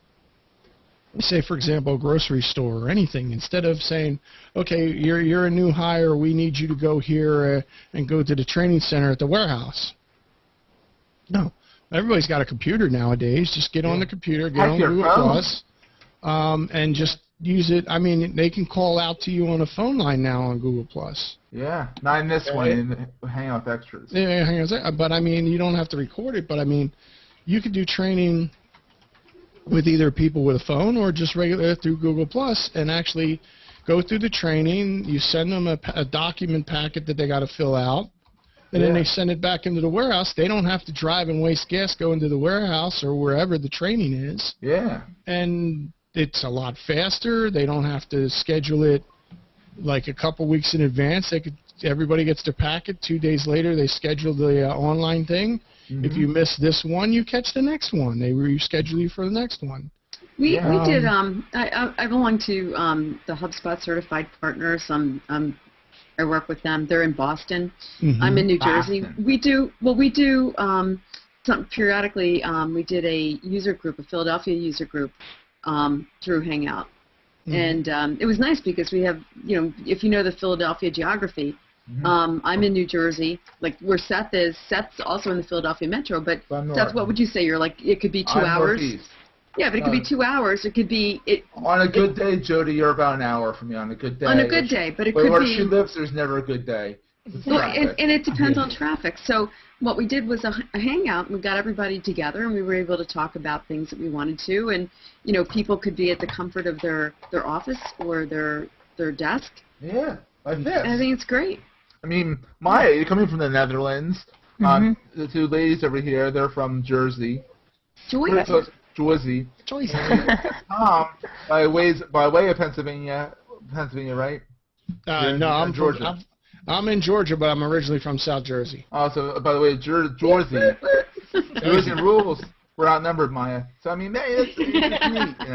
say, for example, a grocery store or anything, instead of saying, okay, you're a new hire, we need you to go here and go to the training center at the warehouse. No. Everybody's got a computer nowadays. Just get on the computer, get on Google Plus, and just use it. I mean, they can call out to you on a phone line now on Google Plus. Yeah, not in this one, in Hangout with Extras. Yeah, Hangout. But I mean, you don't have to record it. But I mean, you could do training with either people with a phone or just regular through Google Plus, and actually go through the training. You send them a document packet that they got to fill out. And then they send it back into the warehouse. They don't have to drive and waste gas going to the warehouse or wherever the training is. Yeah. And it's a lot faster. They don't have to schedule it like a couple weeks in advance. Everybody gets their packet. 2 days later, they schedule the online thing. If you miss this one, you catch the next one. They reschedule you for the next one. We did. I belong to the HubSpot Certified Partners. I work with them. They're in Boston. I'm in New Jersey. We do periodically. We did a user group, a Philadelphia user group, through Hangout, and it was nice because we have, if you know the Philadelphia geography, I'm in New Jersey, like where Seth is. Seth's also in the Philadelphia metro, but Seth, what would you say? You're like, it could be 2 hours. Northeast. Yeah, but it could be 2 hours. It could be on a good day, Jody. You're about an hour from me on a good day. On a good day, but it could be. Where she lives, there's never a good day. Well, and it depends on traffic. So what we did was a hangout. We got everybody together, and we were able to talk about things that we wanted to. And people could be at the comfort of their office or their desk. Yeah, like this. I think it's great. I mean, Maya, you're coming from the Netherlands. The two ladies over here, they're from Jersey. Jersey. Tom, by way of Pennsylvania, right? No, I'm Georgia. I'm in Georgia, but I'm originally from South Jersey. Oh, so by the way, Jersey. Jersey rules. We're outnumbered, Maya. So I mean, it's neat,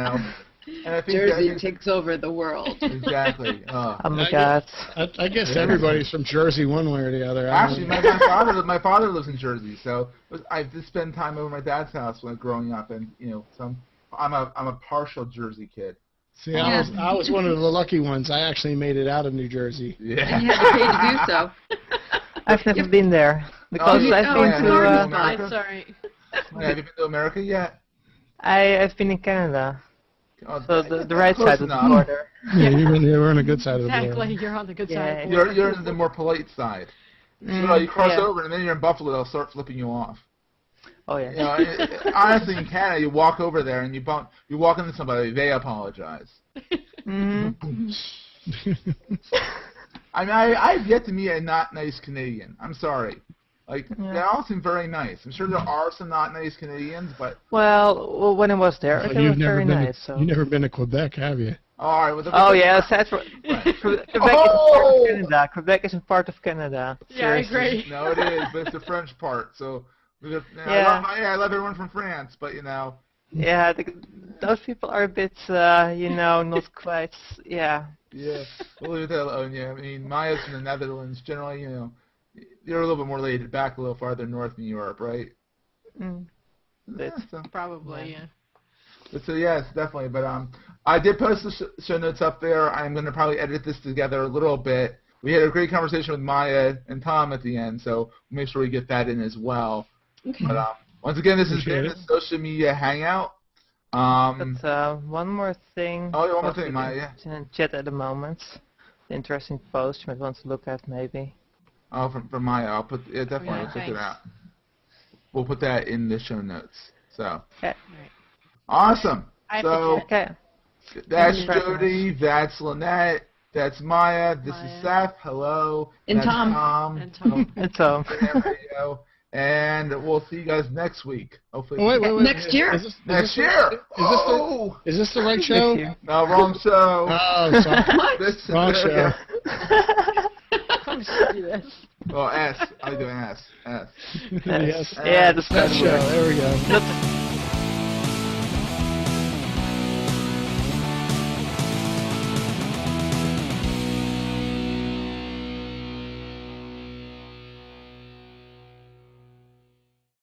And I think Jersey takes over the world. Exactly. Oh my God. I guess everybody's from Jersey one way or the other. Actually, my father lives in Jersey, so I did spend time over my dad's house when growing up, and so I'm a partial Jersey kid. See, I was one of the lucky ones. I actually made it out of New Jersey. Yeah. And you had to pay to do so. I've never been there because I've been to. America? Sorry. Have you been to America yet? I've been in Canada. Oh, So the right side of the border. Yeah, you're on the good side of the border. Exactly, you're on the good side. Of the border. You're the more polite side. So you cross over, and then you're in Buffalo, they'll start flipping you off. Oh yeah. Honestly, in Canada, you walk over there and you walk into somebody, they apologize. I mean, I've yet to meet a not nice Canadian. I'm sorry. They all seem very nice. I'm sure there are some not nice Canadians, but... Well, when I was there, they were very nice. So. You've never been to Quebec, have you? All right. Well, oh, yeah, that's right. Quebec is part of Canada. Quebec isn't part of Canada. Yeah, I agree. No, it is, but it's the French part, so... I love everyone from France, but, Yeah, those people are a bit, not quite, Yeah, we'll leave that alone, yeah. I mean, Maya's from the Netherlands. Generally, you're a little bit more laid back, a little farther north in Europe, right? Probably, yeah. But so, yes, definitely. But I did post the show notes up there. I'm going to probably edit this together a little bit. We had a great conversation with Maya and Tom at the end, so make sure we get that in as well. Okay. But once again, this has been the Social Media Hangout. But one more thing. Oh, one more thing, Maya. Yeah. In chat at the moment. Interesting post you might want to look at, maybe. Oh, from Maya. I'll put it definitely. Yeah, check it out. We'll put that in the show notes. So. Okay. Awesome. Okay. That's Jody. That's Lynette. That's Maya. This is Seth. Hello. And that's Tom. And Tom. And Tom. There we go. And we'll see you guys next week. Hopefully. Oh, wait. Next year. Next year. Is this the right show? No, wrong show. Oh, sorry. This Wrong show. I'm just do this. Oh, S. I'm doing S. Yes. Yeah, the That show. There we go.